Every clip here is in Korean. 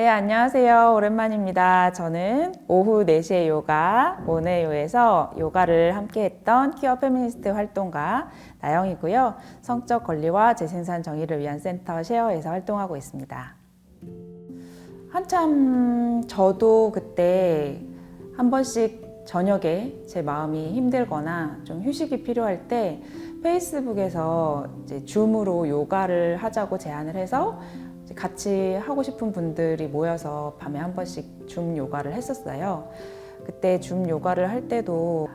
네, 안녕하세요. 오랜만입니다. 저는 오후 4시에 요가, 오네요에서 요가를 함께 했던 퀴어 페미니스트 활동가 나영이고요. 성적 권리와 재생산 정의를 위한 센터 쉐어에서 활동하고 있습니다. 한참 저도 그때 한 번씩 저녁에 제 마음이 힘들거나 좀 휴식이 필요할 때 페이스북에서 이제 줌으로 요가를 하자고 제안을 해서 같이 하고 싶은 분들이 모여서 밤에 한 번씩 줌 요가를 했었어요. 그때 줌 요가를 할 때도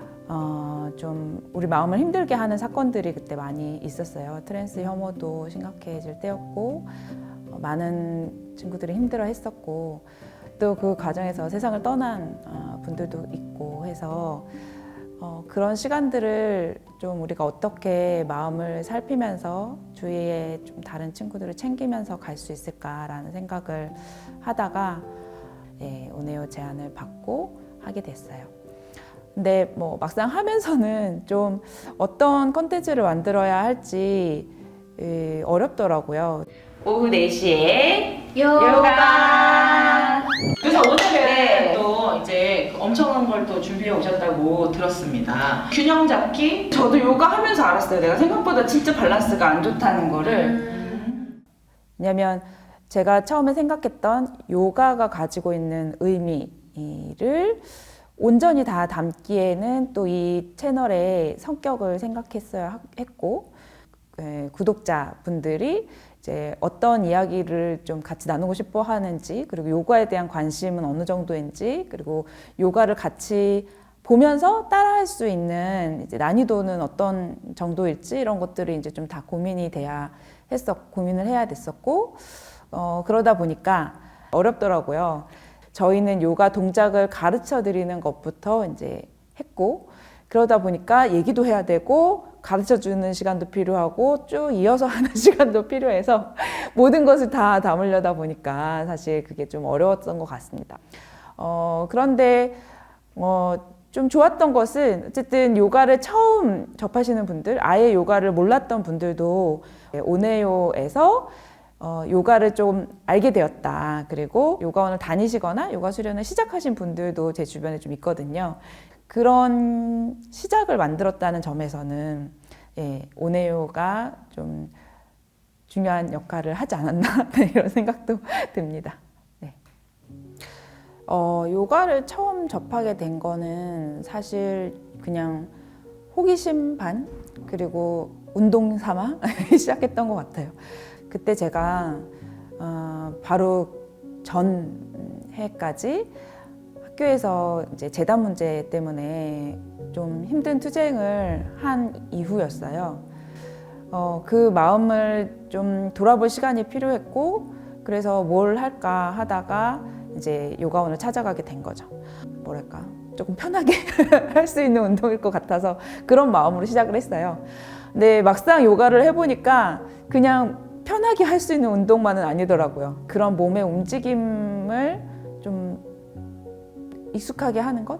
좀 우리 마음을 힘들게 하는 사건들이 그때 많이 있었어요. 트랜스 혐오도 심각해질 때였고 많은 친구들이 힘들어 했었고 또 그 과정에서 세상을 떠난 분들도 있고 해서 그런 시간들을 좀 우리가 어떻게 마음을 살피면서 주위에 좀 다른 친구들을 챙기면서 갈 수 있을까라는 생각을 하다가 오네요 제안을 받고 하게 됐어요. 근데 뭐 막상 하면서는 좀 어떤 콘텐츠를 만들어야 할지 어렵더라고요. 오후 4시에 요가. 그래서 오늘은 네. 또 이제 엄청난 걸 또 준비해 오셨다고 들었습니다. 균형 잡기? 저도 요가 하면서 알았어요. 내가 생각보다 진짜 밸런스가 안 좋다는 거를. 왜냐면 제가 처음에 생각했던 요가가 가지고 있는 의미를 온전히 다 담기에는 또 이 채널의 성격을 생각했어야 했고, 구독자분들이 이제 어떤 이야기를 좀 같이 나누고 싶어 하는지, 그리고 요가에 대한 관심은 어느 정도인지, 그리고 요가를 같이 보면서 따라할 수 있는 이제 난이도는 어떤 정도일지 이런 것들이 이제 좀 다 고민이 고민을 해야 됐었고, 그러다 보니까 어렵더라고요. 저희는 요가 동작을 가르쳐 드리는 것부터 이제 했고, 그러다 보니까 얘기도 해야 되고, 가르쳐 주는 시간도 필요하고, 쭉 이어서 하는 시간도 필요해서 모든 것을 다 담으려다 보니까 사실 그게 좀 어려웠던 것 같습니다. 그런데, 좀 좋았던 것은 어쨌든 요가를 처음 접하시는 분들, 아예 요가를 몰랐던 분들도 오네요에서 요가를 좀 알게 되었다. 그리고 요가원을 다니시거나 요가 수련을 시작하신 분들도 제 주변에 좀 있거든요. 그런 시작을 만들었다는 점에서는 오네요가 좀 중요한 역할을 하지 않았나 이런 생각도 듭니다. 네. 요가를 처음 접하게 된 거는 사실 그냥 호기심 반 그리고 운동 삼아 시작했던 것 같아요. 그때 제가 바로 전 해까지 학교에서 이제 재단 문제 때문에 좀 힘든 투쟁을 한 이후였어요. 그 마음을 좀 돌아볼 시간이 필요했고, 그래서 뭘 할까 하다가 이제 요가원을 찾아가게 된 거죠. 뭐랄까, 조금 편하게 할 수 있는 운동일 것 같아서 그런 마음으로 시작을 했어요. 근데 막상 요가를 해보니까 그냥 편하게 할 수 있는 운동만은 아니더라고요. 그런 몸의 움직임을 좀 익숙하게 하는 것?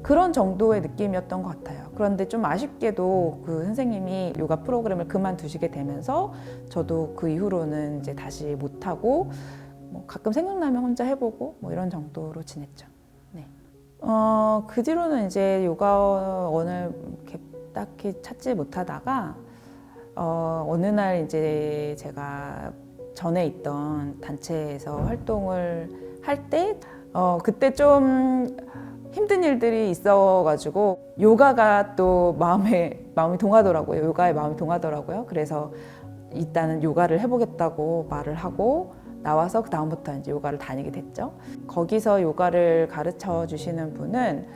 그런 정도의 느낌이었던 것 같아요. 그런데 좀 아쉽게도 그 선생님이 요가 프로그램을 그만두시게 되면서 저도 그 이후로는 이제 다시 못하고 뭐 가끔 생각나면 혼자 해보고 뭐 이런 정도로 지냈죠. 네. 그 뒤로는 이제 요가원을 이렇게 딱히 찾지 못하다가 어느 날 이제 제가 전에 있던 단체에서 활동을 할 때 그때 좀 힘든 일들이 있어가지고 요가가 또 마음이 동하더라고요. 요가에 마음이 동하더라고요. 그래서 일단은 요가를 해보겠다고 말을 하고 나와서 그 다음부터 이제 요가를 다니게 됐죠. 거기서 요가를 가르쳐 주시는 분은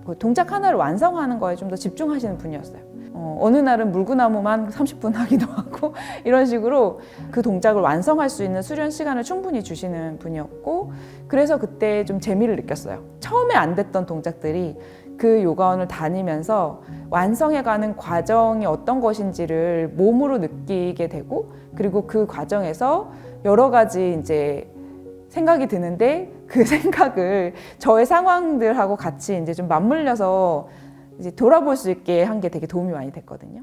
그 동작 하나를 완성하는 거에 좀 더 집중하시는 분이었어요. 어느 날은 물구나무만 30분 하기도 하고 이런 식으로 그 동작을 완성할 수 있는 수련 시간을 충분히 주시는 분이었고, 그래서 그때 좀 재미를 느꼈어요. 처음에 안 됐던 동작들이 그 요가원을 다니면서 완성해가는 과정이 어떤 것인지를 몸으로 느끼게 되고, 그리고 그 과정에서 여러 가지 이제 생각이 드는데 그 생각을 저의 상황들하고 같이 이제 좀 맞물려서 이제 돌아볼 수 있게 한 게 되게 도움이 많이 됐거든요.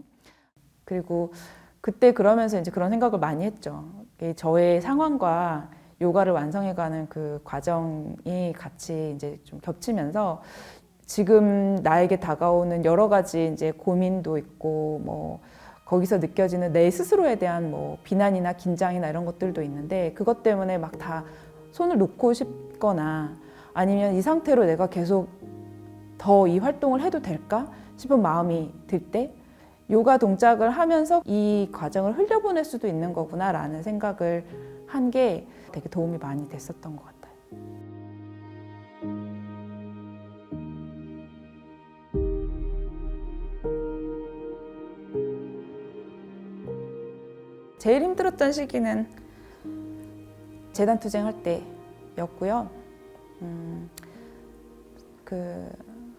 그리고 그때 그러면서 이제 그런 생각을 많이 했죠. 저의 상황과 요가를 완성해가는 그 과정이 같이 이제 좀 겹치면서 지금 나에게 다가오는 여러 가지 이제 고민도 있고 뭐 거기서 느껴지는 내 스스로에 대한 뭐 비난이나 긴장이나 이런 것들도 있는데 그것 때문에 막 다 손을 놓고 싶거나 아니면 이 상태로 내가 계속 더 이 활동을 해도 될까 싶은 마음이 들 때 요가 동작을 하면서 이 과정을 흘려보낼 수도 있는 거구나라는 생각을 한 게 되게 도움이 많이 됐었던 것 같아요. 제일 힘들었던 시기는 재단 투쟁할 때였고요. 그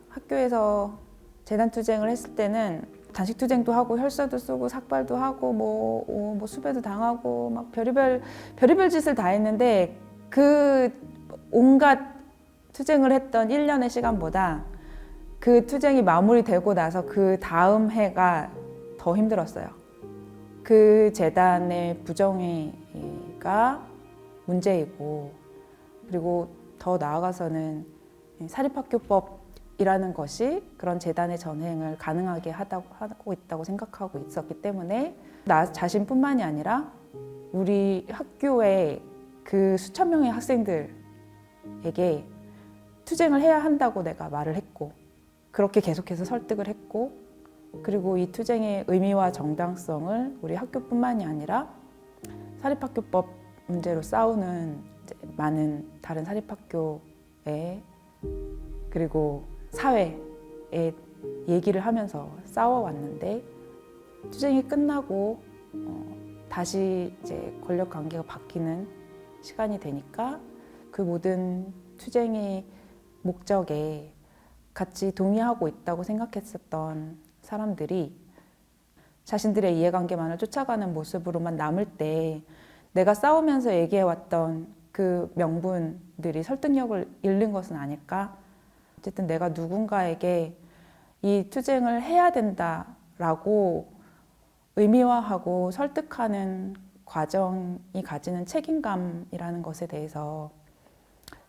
학교에서 재단 투쟁을 했을 때는 단식 투쟁도 하고 혈서도 쓰고 삭발도 하고 뭐 수배도 당하고 막 별의별 짓을 다 했는데 그 온갖 투쟁을 했던 1년의 시간보다 그 투쟁이 마무리되고 나서 그 다음 해가 더 힘들었어요. 그 재단의 부정행위가 문제이고 그리고 더 나아가서는 사립학교법이라는 것이 그런 재단의 전행을 가능하게 하고 있다고 생각하고 있었기 때문에 나 자신뿐만이 아니라 우리 학교의 그 수천 명의 학생들에게 투쟁을 해야 한다고 내가 말을 했고 그렇게 계속해서 설득을 했고 그리고 이 투쟁의 의미와 정당성을 우리 학교뿐만이 아니라 사립학교법 문제로 싸우는 이제 많은 다른 사립학교에 그리고 사회에 얘기를 하면서 싸워왔는데 투쟁이 끝나고 다시 이제 권력 관계가 바뀌는 시간이 되니까 그 모든 투쟁의 목적에 같이 동의하고 있다고 생각했었던 사람들이 자신들의 이해관계만을 쫓아가는 모습으로만 남을 때 내가 싸우면서 얘기해왔던 그 명분들이 설득력을 잃는 것은 아닐까? 어쨌든 내가 누군가에게 이 투쟁을 해야 된다라고 의미화하고 설득하는 과정이 가지는 책임감이라는 것에 대해서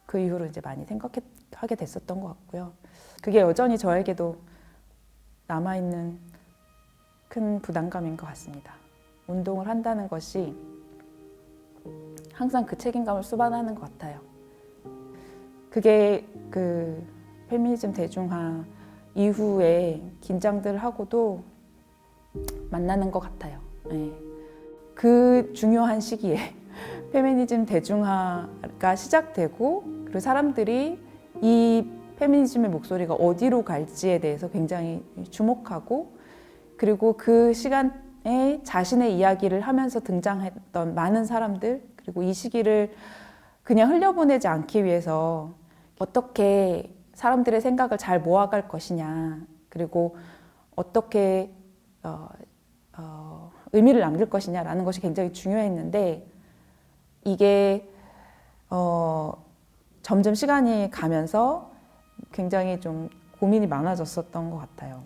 그 이후로 이제 많이 생각하게 됐었던 것 같고요. 그게 여전히 저에게도 남아있는 큰 부담감인 것 같습니다. 운동을 한다는 것이 항상 그 책임감을 수반하는 것 같아요. 그게 그 페미니즘 대중화 이후에 긴장들하고도 만나는 것 같아요. 네. 그 중요한 시기에 페미니즘 대중화가 시작되고 그리고 사람들이 이 페미니즘의 목소리가 어디로 갈지에 대해서 굉장히 주목하고 그리고 그 시간에 자신의 이야기를 하면서 등장했던 많은 사람들 그리고 이 시기를 그냥 흘려보내지 않기 위해서 어떻게 사람들의 생각을 잘 모아갈 것이냐 그리고 어떻게 의미를 남길 것이냐라는 것이 굉장히 중요했는데 이게 점점 시간이 가면서 굉장히 좀 고민이 많아졌었던 것 같아요.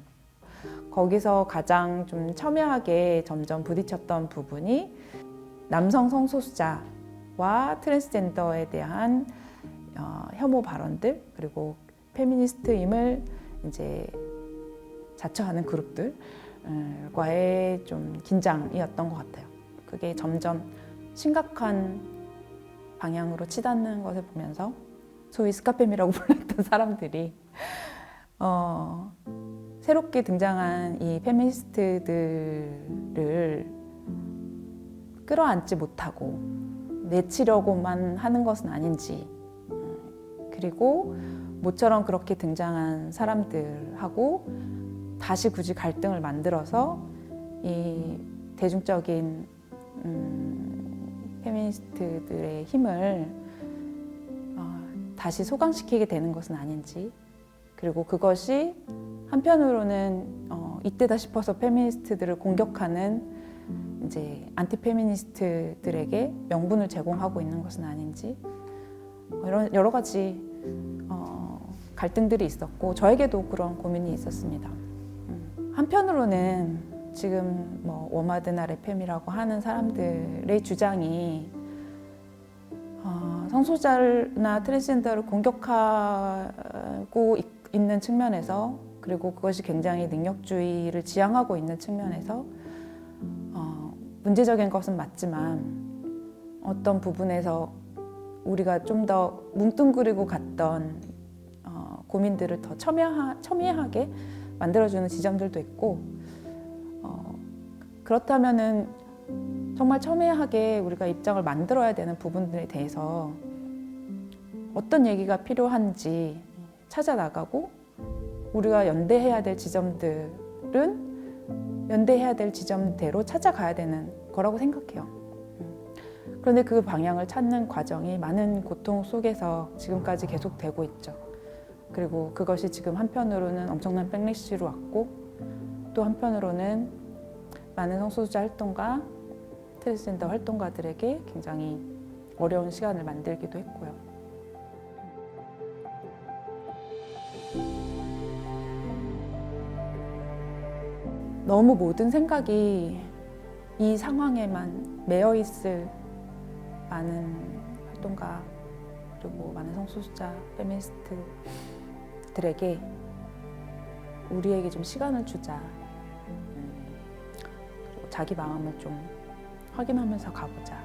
거기서 가장 좀 첨예하게 점점 부딪혔던 부분이 남성 성소수자와 트랜스젠더에 대한 혐오 발언들 그리고 페미니스트임을 이제 자처하는 그룹들과의 좀 긴장이었던 것 같아요. 그게 점점 심각한 방향으로 치닫는 것을 보면서 소위 스카팸이라고 불렀던 사람들이 새롭게 등장한 이 페미니스트들을 끌어안지 못하고 내치려고만 하는 것은 아닌지 그리고 모처럼 그렇게 등장한 사람들하고 다시 굳이 갈등을 만들어서 이 대중적인 페미니스트들의 힘을 다시 소강시키게 되는 것은 아닌지 그리고 그것이 한편으로는 이때다 싶어서 페미니스트들을 공격하는 이제 안티페미니스트들에게 명분을 제공하고 있는 것은 아닌지 이런 여러 가지 갈등들이 있었고 저에게도 그런 고민이 있었습니다. 한편으로는 지금 뭐 워마드나 레팸이라고 하는 사람들의 주장이 성소수자나 트랜스젠더를 공격하고 있는 측면에서, 그리고 그것이 굉장히 능력주의를 지향하고 있는 측면에서 문제적인 것은 맞지만 어떤 부분에서 우리가 좀 더 뭉뚱그리고 갔던 고민들을 더 첨예하게 만들어주는 지점들도 있고, 그렇다면은 정말 첨예하게 우리가 입장을 만들어야 되는 부분들에 대해서 어떤 얘기가 필요한지 찾아나가고, 우리가 연대해야 될 지점들은 연대해야 될 지점대로 찾아가야 되는 거라고 생각해요. 그런데 그 방향을 찾는 과정이 많은 고통 속에서 지금까지 계속되고 있죠. 그리고 그것이 지금 한편으로는 엄청난 백래시로 왔고, 또 한편으로는 많은 성소수자 활동가, 트랜스젠더 활동가들에게 굉장히 어려운 시간을 만들기도 했고요. 너무 모든 생각이 이 상황에만 매여 있을 많은 활동가, 그리고 많은 성소수자 페미니스트들에게 우리에게 좀 시간을 주자. 그리고 자기 마음을 좀 확인하면서 가보자.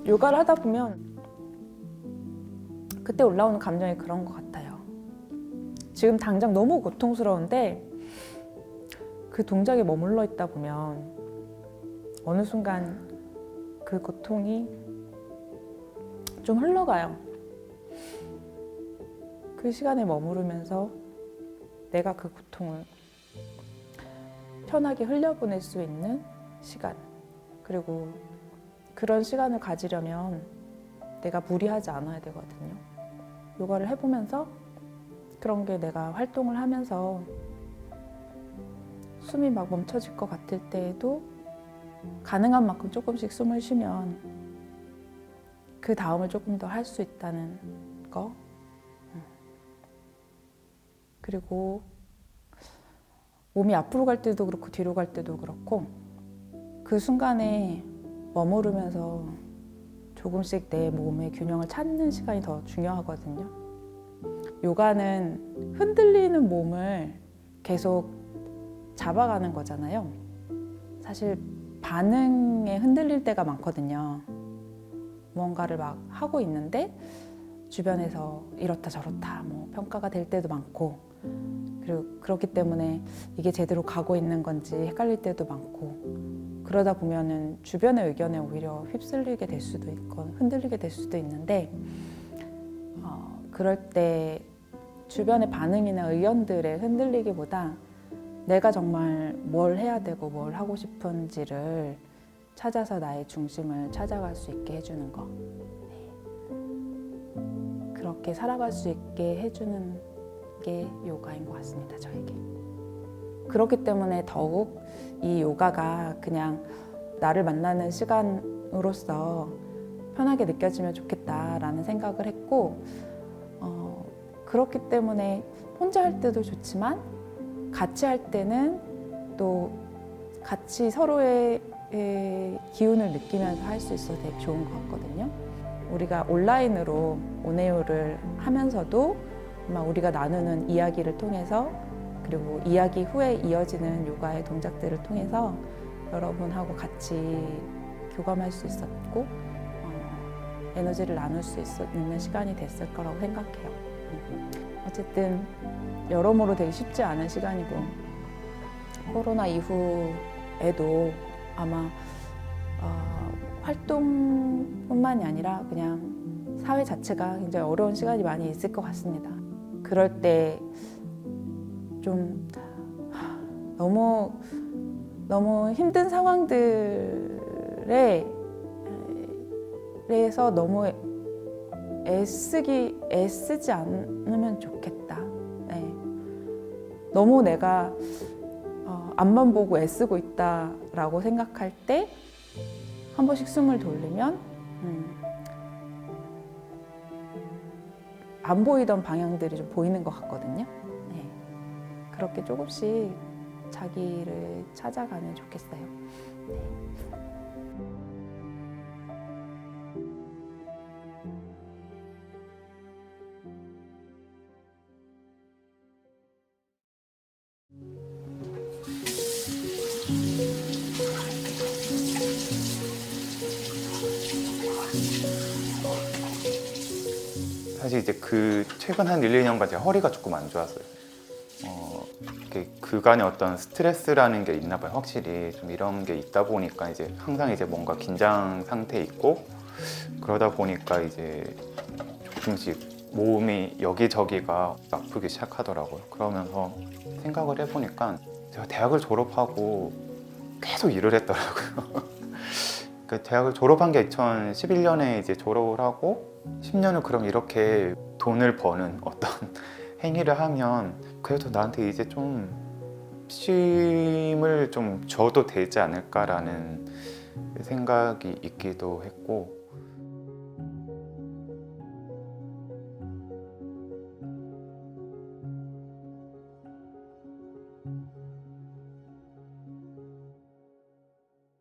요가를 하다 보면 그때 올라오는 감정이 그런 것 같아요. 지금 당장 너무 고통스러운데 그 동작에 머물러 있다 보면 어느 순간 그 고통이 좀 흘러가요. 그 시간에 머무르면서 내가 그 고통을 편하게 흘려보낼 수 있는 시간, 그리고 그런 시간을 가지려면 내가 무리하지 않아야 되거든요. 요가를 해보면서 그런 게 내가 활동을 하면서 숨이 막 멈춰질 것 같을 때에도 가능한 만큼 조금씩 숨을 쉬면 그 다음을 조금 더 할 수 있다는 거. 그리고 몸이 앞으로 갈 때도 그렇고 뒤로 갈 때도 그렇고 그 순간에 머무르면서 조금씩 내 몸의 균형을 찾는 시간이 더 중요하거든요. 요가는 흔들리는 몸을 계속 잡아가는 거잖아요. 사실 반응에 흔들릴 때가 많거든요. 무언가를 막 하고 있는데 주변에서 이렇다 저렇다 뭐 평가가 될 때도 많고, 그리고 그렇기 때문에 이게 제대로 가고 있는 건지 헷갈릴 때도 많고, 그러다 보면은 주변의 의견에 오히려 휩쓸리게 될 수도 있고 흔들리게 될 수도 있는데, 그럴 때 주변의 반응이나 의견들에 흔들리기보다 내가 정말 뭘 해야 되고 뭘 하고 싶은지를 찾아서 나의 중심을 찾아갈 수 있게 해주는 거. 그렇게 살아갈 수 있게 해주는 게 요가인 것 같습니다, 저에게. 그렇기 때문에 더욱 이 요가가 그냥 나를 만나는 시간으로서 편하게 느껴지면 좋겠다라는 생각을 했고, 그렇기 때문에 혼자 할 때도 좋지만 같이 할 때는 또 같이 서로의 기운을 느끼면서 할 수 있어서 되게 좋은 것 같거든요. 우리가 온라인으로 오네오를 하면서도 아마 우리가 나누는 이야기를 통해서, 그리고 이야기 후에 이어지는 요가의 동작들을 통해서 여러분하고 같이 교감할 수 있었고 에너지를 나눌 수 있는 시간이 됐을 거라고 생각해요. 어쨌든 여러모로 되게 쉽지 않은 시간이고, 코로나 이후에도 아마 활동뿐만이 아니라 그냥 사회 자체가 굉장히 어려운 시간이 많이 있을 것 같습니다. 그럴 때 좀 너무 힘든 상황들에서 너무 애쓰지 않으면 좋겠다. 네. 너무 내가 앞만 보고 애쓰고 있다라고 생각할 때 한 번씩 숨을 돌리면 안 보이던 방향들이 좀 보이는 것 같거든요. 네. 그렇게 조금씩 자기를 찾아가면 좋겠어요. 네. 사실 이제 그 최근 한 1, 2년간 제가 허리가 조금 안 좋았어요. 이렇게 그간의 어떤 스트레스라는 게 있나 봐요. 확실히 좀 이런 게 있다 보니까 이제 항상 이제 뭔가 긴장 상태에 있고 그러다 보니까 이제 조금씩 몸이 여기저기가 아프기 시작하더라고요. 그러면서 생각을 해보니까 제가 대학을 졸업하고 계속 일을 했더라고요. 그 대학을 졸업한 게 2011년에 이제 졸업을 하고 10년을 그럼 이렇게 돈을 버는 어떤 행위를 하면 그래도 나한테 이제 좀 쉼을 좀 줘도 되지 않을까라는 생각이 있기도 했고